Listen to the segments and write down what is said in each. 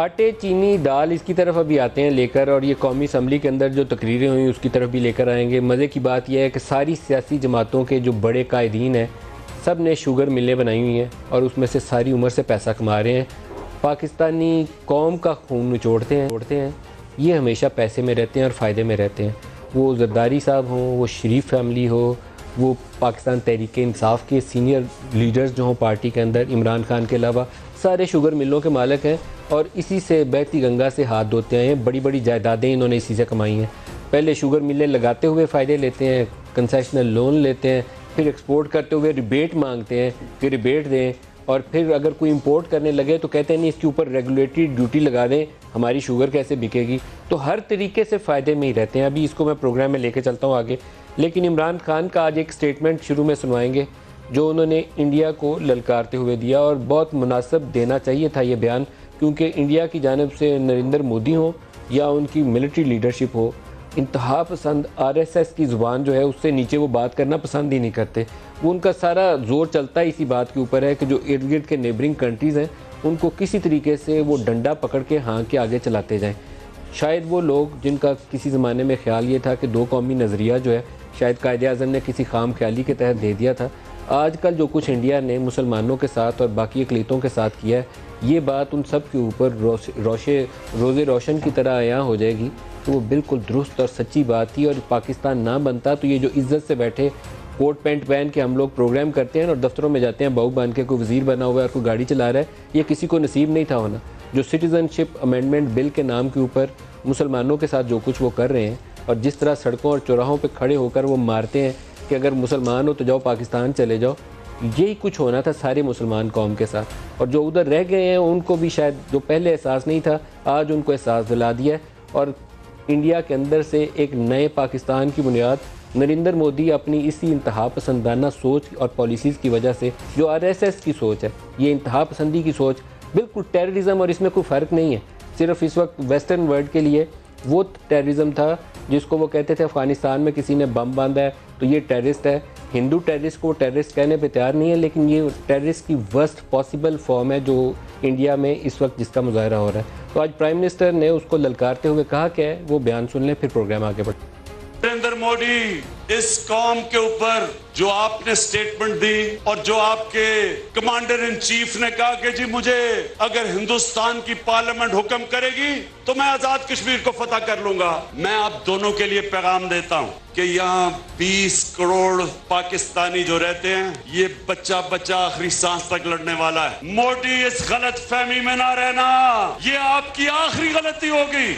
आटे, चीनी, दाल इसकी तरफ अभी आते हैं लेकर, और ये कौमी असम्बली के अंदर जो तकरीरें हुई उसकी तरफ भी लेकर आएंगे। मज़े की बात यह है कि सारी सियासी जमातों के जो बड़े कायदीन हैं सब ने शुगर मिलें बनाई हुई हैं और उसमें से सारी उम्र से पैसा कमा रहे हैं। पाकिस्तानी कौम का खून निचोड़ते हैं। ये हमेशा पैसे में रहते हैं और फ़ायदे में रहते हैं। वो जरदारी साहब हों, वो शरीफ फैमिली हो, वो पाकिस्तान तहरीक इंसाफ के सीनियर लीडर्स जो हों पार्टी के अंदर, इमरान खान के अलावा सारे शुगर मिलों के मालिक हैं और इसी से बहती गंगा से हाथ धोते आए हैं। बड़ी बड़ी जायदादें इन्होंने इसी से कमाई हैं। पहले शुगर मिलें लगाते हुए फ़ायदे लेते हैं, कंसेशनल लोन लेते हैं, फिर एक्सपोर्ट करते हुए रिबेट मांगते हैं कि रिबेट दें, और फिर अगर कोई इंपोर्ट करने लगे तो कहते हैं नहीं इसके ऊपर रेगुलेटरी ड्यूटी लगा दें, हमारी शुगर कैसे बिकेगी। तो हर तरीके से फ़ायदे में ही रहते हैं। अभी इसको मैं प्रोग्राम में लेके चलता हूँ आगे, लेकिन इमरान खान का आज एक स्टेटमेंट शुरू में सुनवाएंगे जो उन्होंने इंडिया को ललकारते हुए दिया, और बहुत मुनासिब देना चाहिए था ये बयान, क्योंकि इंडिया की जानिब से नरेंद्र मोदी हो या उनकी मिलिट्री लीडरशिप हो, इंतहा पसंद RSS की ज़ुबान जो है उससे नीचे वो बात करना पसंद ही नहीं करते। वो उनका सारा जोर चलता है इसी बात के ऊपर है कि जो इर्द गिर्द के नेबरिंग कंट्रीज़ हैं उनको किसी तरीके से वो डंडा पकड़ के हाँ के आगे चलाते जाएं। शायद वो लोग जिनका किसी ज़माने में ख्याल ये था कि दो कौमी नज़रिया जो है शायद कायदे आज़म ने किसी खाम ख्याली के तहत दे दिया था, आजकल जो कुछ इंडिया ने मुसलमानों के साथ और बाकी अक़लीतों के साथ किया है, ये बात उन सब के ऊपर रोज़े रोशन की तरह आया हो जाएगी। तो वो बिल्कुल दुरुस्त और सच्ची बात थी, और पाकिस्तान ना बनता तो ये जो इज़्ज़त से बैठे कोट पैंट पहन के हम लोग प्रोग्राम करते हैं और दफ्तरों में जाते हैं बाहू बांध के, कोई वज़ीर बना हुआ है और कोई गाड़ी चला रहा है, ये किसी को नसीब नहीं था होना। जो सिटीज़नशिप अमेंडमेंट बिल के नाम के ऊपर मुसलमानों के साथ जो कुछ वो कर रहे हैं, और जिस तरह सड़कों और चौराहों पर खड़े होकर वो मारते हैं कि अगर मुसलमान हो तो जाओ पाकिस्तान चले जाओ, यही कुछ होना था सारे मुसलमान कौम के साथ। और जो उधर रह गए हैं उनको भी शायद जो पहले एहसास नहीं था आज उनको एहसास दिला दिया है, और इंडिया के अंदर से एक नए पाकिस्तान की बुनियाद नरेंद्र मोदी अपनी इसी इंतहा पसंदाना सोच और पॉलिसीज़ की वजह से, जो RSS की सोच है, ये इंतहा पसंदी की सोच बिल्कुल टेररिज्म, और इसमें कोई फ़र्क नहीं है। सिर्फ इस वक्त वेस्टर्न वर्ल्ड के लिए वो टेररिज्म था जिसको वो कहते थे अफ़गानिस्तान में किसी ने बम बांधा है तो ये टेररिस्ट है। हिंदू टेररिस्ट को टेररिस्ट कहने पे तैयार नहीं है, लेकिन ये टेररिस्ट की वर्स्ट पॉसिबल फॉर्म है जो इंडिया में इस वक्त जिसका मुजाहरा हो रहा है। तो आज प्राइम मिनिस्टर ने उसको ललकारते हुए कहा क्या है, वो बयान सुन लें फिर प्रोग्राम आगे बढ़े। नरेंद्र मोदी, इस कौम के ऊपर जो आपने स्टेटमेंट दी और जो आपके कमांडर इन चीफ ने कहा कि जी मुझे अगर हिंदुस्तान की पार्लियामेंट हुक्म करेगी तो मैं आजाद कश्मीर को फतह कर लूंगा, मैं आप दोनों के लिए पैगाम देता हूं कि यहाँ 20 करोड़ पाकिस्तानी जो रहते हैं, ये बच्चा बच्चा आखिरी सांस तक लड़ने वाला है। मोदी, इस गलत फहमी में ना रहना, ये आपकी आखिरी गलती होगी।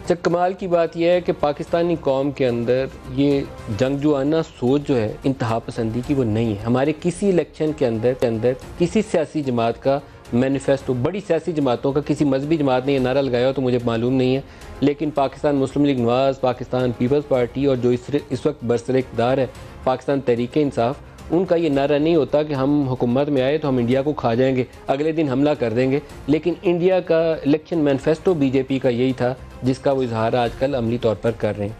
जब कमाल की बात यह है कि पाकिस्तानी कौम के अंदर ये जंगजुआना सोच जो है इंतहा पसंदी की, वो नहीं है। हमारे किसी इलेक्शन के अंदर किसी सियासी जमात का मैनिफेस्टो, बड़ी सियासी जमातों का, किसी मजहबी जमात ने ये नारा लगाया हो तो मुझे मालूम नहीं है, लेकिन पाकिस्तान मुस्लिम लीग नवाज़, पाकिस्तान पीपल्स पार्टी और जो इस वक्त बरसर इक़्तिदार है पाकिस्तान तहरीक इंसाफ, उनका ये नारा नहीं होता कि हम हुकूमत में आए तो हम इंडिया को खा जाएंगे, अगले दिन हमला कर देंगे। लेकिन इंडिया का इलेक्शन मैनिफेस्टो BJP का यही था जिसका वो इजहार आजकल अमली तौर पर कर रहे हैं।